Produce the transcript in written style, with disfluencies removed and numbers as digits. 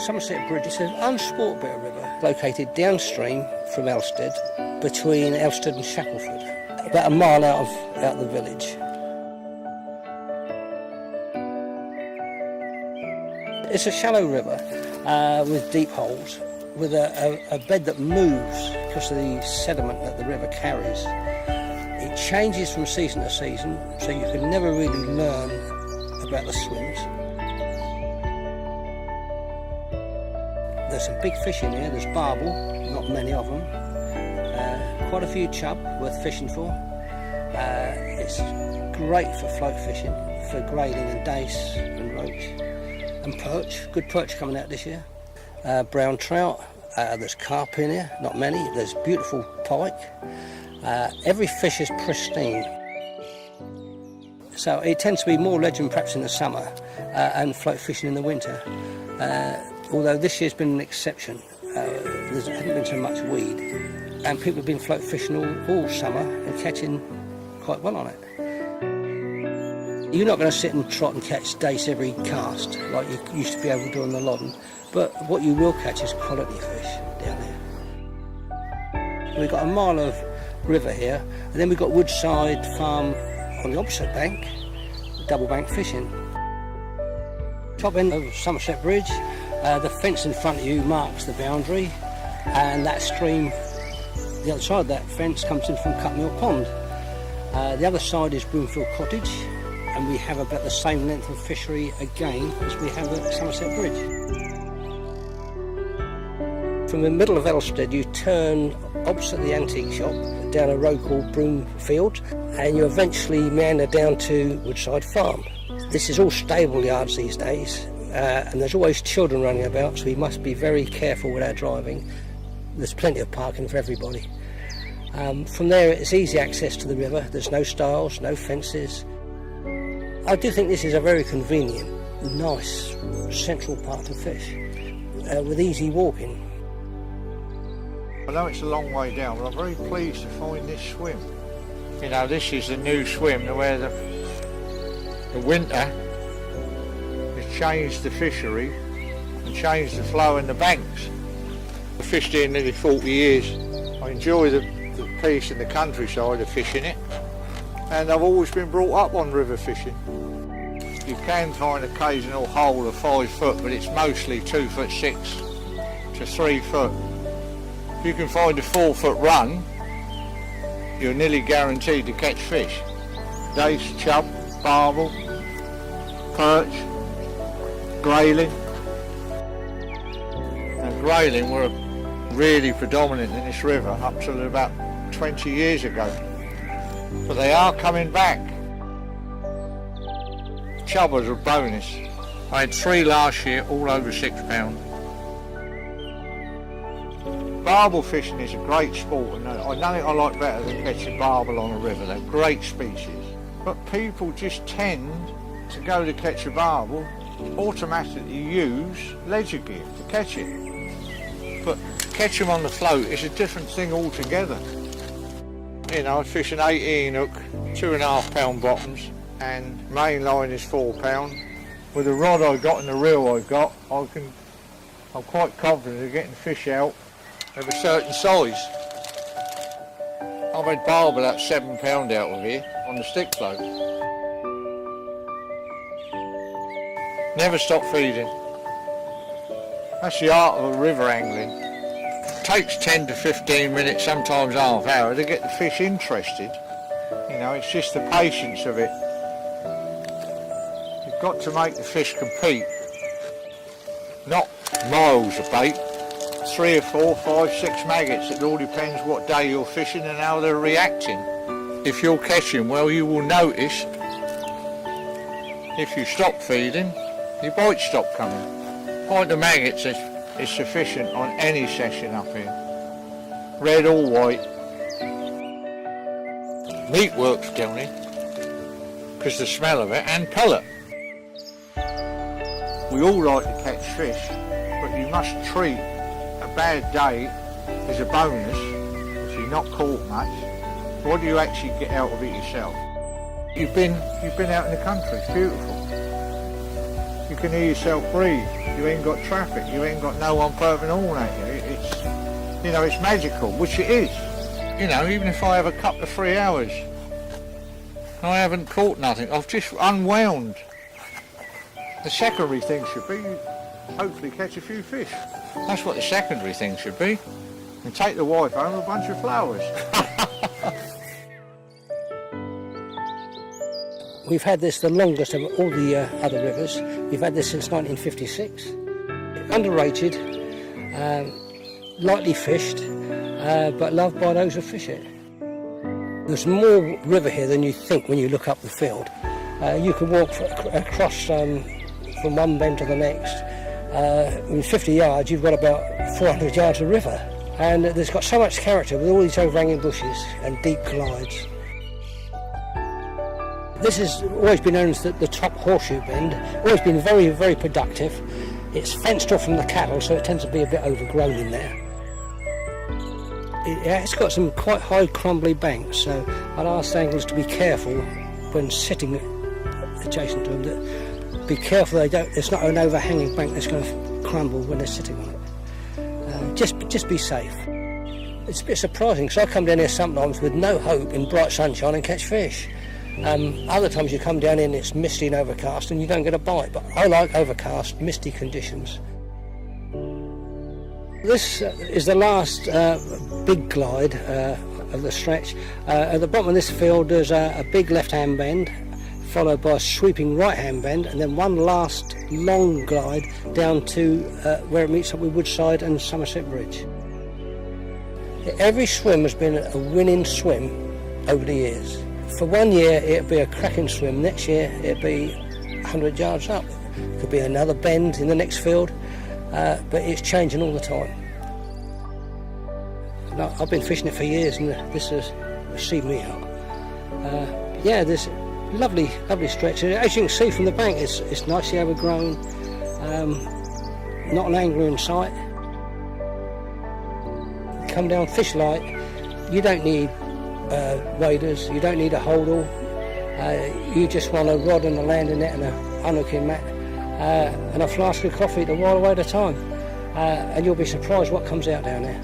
Somerset Bridge is an unsport bit of river located downstream from Elstead, between Elstead and Shackleford, about a mile out of the village. It's a shallow river with deep holes, with a bed that moves because of the sediment that the river carries. It changes from season to season, so you can never really learn about the swims. There's some big fish in here. There's barbel, not many of them. Quite a few chub, worth fishing for. It's great for float fishing, for grayling and dace and roach. And perch, good perch coming out this year. Brown trout, there's carp in here, not many. There's beautiful pike. Every fish is pristine. So it tends to be more legend perhaps in the summer and float fishing in the winter. Although this year's been an exception, there hasn't been so much weed, and people have been float fishing all summer and catching quite well on it. You're not going to sit and trot and catch dace every cast like you used to be able to do on the Loddon, but what you will catch is quality fish down there. We've got a mile of river here, and then we've got Woodside Farm on the opposite bank, double bank fishing. Top end of Somerset Bridge. The fence in front of you marks the boundary, and that stream, the other side of that fence, comes in from Cutmill Pond. The other side is Broomfield Cottage, and we have about the same length of fishery again as we have at Somerset Bridge. From the middle of Elstead, you turn opposite the antique shop down a road called Broomfield, and you eventually meander down to Woodside Farm. This is all stable yards these days. And there's always children running about, so we must be very careful with our driving. There's plenty of parking for everybody. From there it's easy access to the river. There's no stiles, no fences. I do think this is a very convenient, nice, central part to fish, with easy walking. I know it's a long way down, but I'm very pleased to find this swim. You know, this is the new swim where the winter changed the fishery and changed the flow in the banks. I've fished here nearly 40 years. I enjoy the peace and the countryside of fishing it, and I've always been brought up on river fishing. You can find an occasional hole of 5 foot, but it's mostly 2'6" to 3 foot. If you can find a 4 foot run, you're nearly guaranteed to catch fish. Dace, chub, barbel, perch, grayling. And grayling were really predominant in this river up till about 20 years ago. But they are coming back. Chub was a bonus. I had 3 last year, all over £6. Barbel fishing is a great sport, and I know it I like better than catching barbel on a river. They're great species. But people just tend to go to catch a barbel, automatically use ledger gear to catch it. But catch them on the float is a different thing altogether. You know, I fish an 18 hook, 2.5 pound bottoms, and main line is £4. With the rod I got and the reel I got, I'm quite confident of getting fish out of a certain size. I've had barbel out £7 out of here on the stick float. Never stop feeding. That's the art of river angling. It takes 10 to 15 minutes, sometimes half hour, to get the fish interested. You know, it's just the patience of it. You've got to make the fish compete. Not miles of bait, 3 or 4, 5, 6 maggots. It all depends what day you're fishing and how they're reacting. If you're catching well, you will notice if you stop feeding, your bites stop coming. Pint of maggots is sufficient on any session up here, red or white. Meat works down here because the smell of it, and pellet. We all like to catch fish, but you must treat a bad day as a bonus if you're not caught much. What do you actually get out of it yourself? You've been out in the country, it's beautiful. You can hear yourself breathe. You ain't got traffic, you ain't got no one throwing on at you. It's, you know, it's magical, which it is. You know, even if I have a couple of 3 hours, I haven't caught nothing, I've just unwound. The secondary thing should be, hopefully catch a few fish. That's what the secondary thing should be. And take the wife home with a bunch of flowers. We've had this the longest of all the other rivers. We've had this since 1956. Underrated, lightly fished, but loved by those who fish it. There's more river here than you think when you look up the field. You can walk across from one bend to the next. In 50 yards, you've got about 400 yards of river. And there's got so much character with all these overhanging bushes and deep glides. This has always been known as the top horseshoe bend, always been very, very productive. It's fenced off from the cattle, so it tends to be a bit overgrown in there. It's got some quite high crumbly banks, so I'd ask anglers to be careful when sitting adjacent to them, that be careful it's not an overhanging bank that's going to crumble when they're sitting on it. Just be safe. It's a bit surprising, because I come down here sometimes with no hope in bright sunshine and catch fish. Other times you come down here and it's misty and overcast and you don't get a bite, but I like overcast, misty conditions. This is the last big glide of the stretch. At the bottom of this field there's a big left-hand bend, followed by a sweeping right-hand bend, and then one last long glide down to where it meets up with Woodside and Somerset Bridge. Every swim has been a winning swim over the years. For 1 year it'll be a cracking swim, next year it'll be 100 yards up. It could be another bend in the next field, but it's changing all the time. And I've been fishing it for years and this has seen me out. Yeah, there's lovely stretch. As you can see from the bank, it's nicely overgrown, not an angler in sight. Come down fish light, you don't need waders, you don't need a hold-all, you just want a rod and a landing net and a unhooking mat and a flask of coffee to while away at a time, and you'll be surprised what comes out down there.